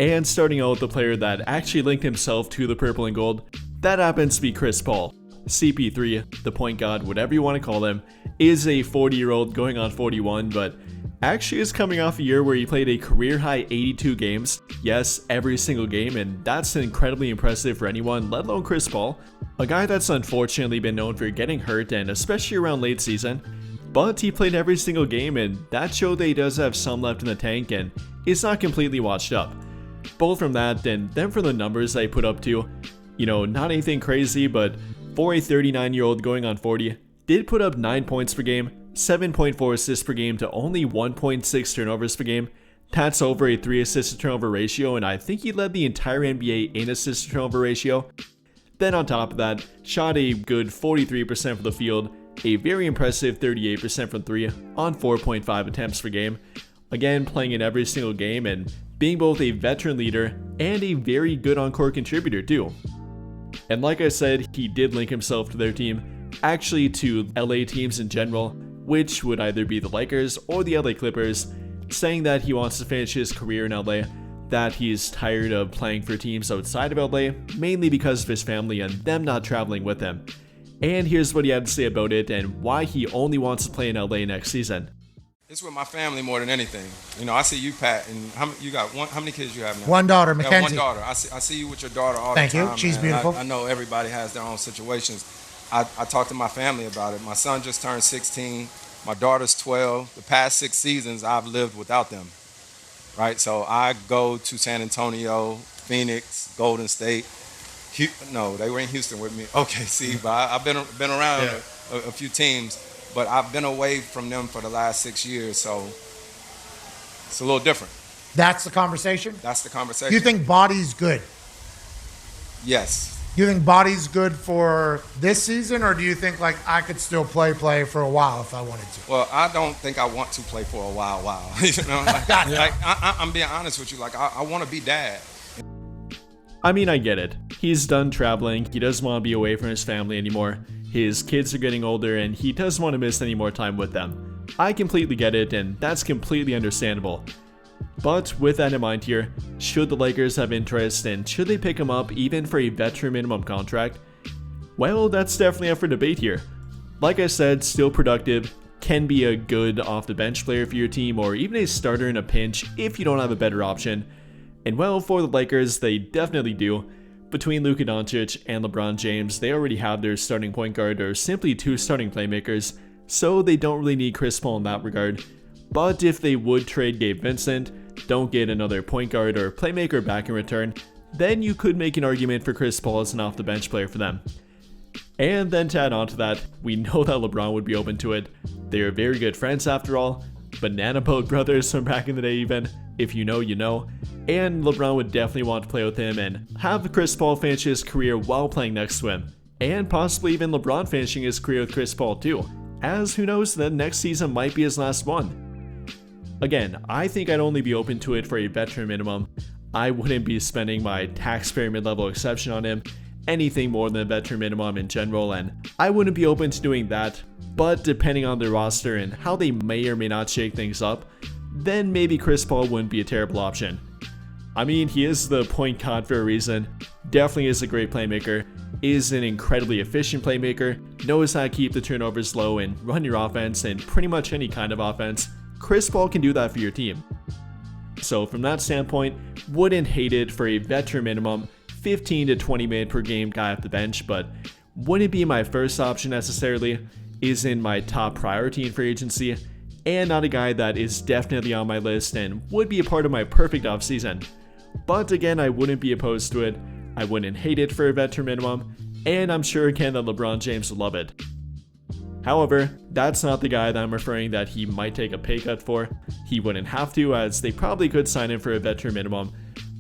And starting out with the player that actually linked himself to the purple and gold, that happens to be Chris Paul. CP3, the point guard, whatever you want to call him, is a 40-year-old going on 41, but actually is coming off a year where he played a career-high 82 games. Yes, every single game, and that's incredibly impressive for anyone, let alone Chris Paul, a guy that's unfortunately been known for getting hurt, and especially around late season. But he played every single game, and that showed that he does have some left in the tank, and is not completely washed up. Both from that, and then from the numbers I put up too, not anything crazy, but for a 39-year-old going on 40, did put up 9 points per game, 7.4 assists per game to only 1.6 turnovers per game. That's over a 3 assist to turnover ratio, and I think he led the entire NBA in assist to turnover ratio. Then on top of that, shot a good 43% from the field, a very impressive 38% from 3 on 4.5 attempts per game. Again, playing in every single game and being both a veteran leader and a very good on-court contributor too. And like I said, he did link himself to their team, actually to LA teams in general, which would either be the Lakers or the LA Clippers, saying that he wants to finish his career in LA, that he's tired of playing for teams outside of LA, mainly because of his family and them not traveling with him. And here's what he had to say about it and why he only wants to play in LA next season. It's with my family more than anything. I see you, Pat, and how many kids you have now? One daughter, Mackenzie. One daughter. I see you with your daughter all Thank the time. Thank you. She's man. beautiful. I know everybody has their own situations. I talk to my family about it. My son just turned 16. My daughter's 12. The past 6 seasons, I've lived without them, right? So I go to San Antonio, Phoenix, Golden State. No, they were in Houston with me. Okay, see, but I've been around a few teams. But I've been away from them for the last 6 years, so it's a little different. That's the conversation? That's the conversation. You think body's good? Yes. You think body's good for this season, or do you think I could still play for a while if I wanted to? Well, I don't think I want to play for a while. I'm being honest with you. I want to be dad. I mean, I get it. He's done traveling. He doesn't want to be away from his family anymore. His kids are getting older and he doesn't want to miss any more time with them. I completely get it, and that's completely understandable. But with that in mind here, should the Lakers have interest and should they pick him up even for a veteran minimum contract? Well, that's definitely up for debate here. Like I said, still productive, can be a good off the bench player for your team or even a starter in a pinch if you don't have a better option. And well, for the Lakers, they definitely do. Between Luka Doncic and LeBron James, they already have their starting point guard or simply 2 starting playmakers, so they don't really need Chris Paul in that regard. But if they would trade Gabe Vincent, don't get another point guard or playmaker back in return, then you could make an argument for Chris Paul as an off-the-bench player for them. And then to add on to that, we know that LeBron would be open to it. They are very good friends after all, banana boat brothers from back in the day even. If you know, you know. And LeBron would definitely want to play with him and have Chris Paul finish his career while playing next to him. And possibly even LeBron finishing his career with Chris Paul too, as who knows, the next season might be his last one. Again, I think I'd only be open to it for a veteran minimum. I wouldn't be spending my taxpayer mid-level exception on him, anything more than a veteran minimum in general, and I wouldn't be open to doing that. But depending on their roster and how they may or may not shake things up, then maybe Chris Paul wouldn't be a terrible option. I mean, he is the point guard for a reason, definitely is a great playmaker, is an incredibly efficient playmaker, knows how to keep the turnovers low and run your offense and pretty much any kind of offense. Chris Paul can do that for your team. So from that standpoint, wouldn't hate it for a veteran minimum, 15 to 20 minute per game guy off the bench, but wouldn't be my first option necessarily, isn't my top priority in free agency, and not a guy that is definitely on my list and would be a part of my perfect offseason. But again, I wouldn't be opposed to it, I wouldn't hate it for a veteran minimum, and I'm sure again that LeBron James would love it. However, that's not the guy that I'm referring that he might take a pay cut for. He wouldn't have to, as they probably could sign him for a veteran minimum.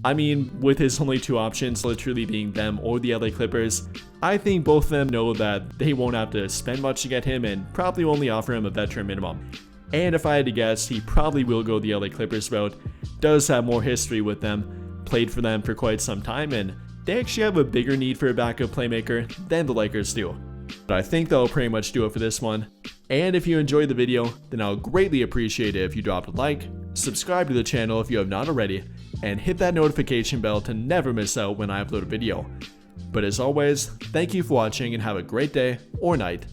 I mean, with his only 2 options literally being them or the LA Clippers, I think both of them know that they won't have to spend much to get him and probably only offer him a veteran minimum. And if I had to guess, he probably will go the LA Clippers route, does have more history with them, played for them for quite some time, and they actually have a bigger need for a backup playmaker than the Lakers do. But I think that'll pretty much do it for this one. And if you enjoyed the video, then I'll greatly appreciate it if you dropped a like, subscribe to the channel if you have not already, and hit that notification bell to never miss out when I upload a video. But as always, thank you for watching and have a great day or night.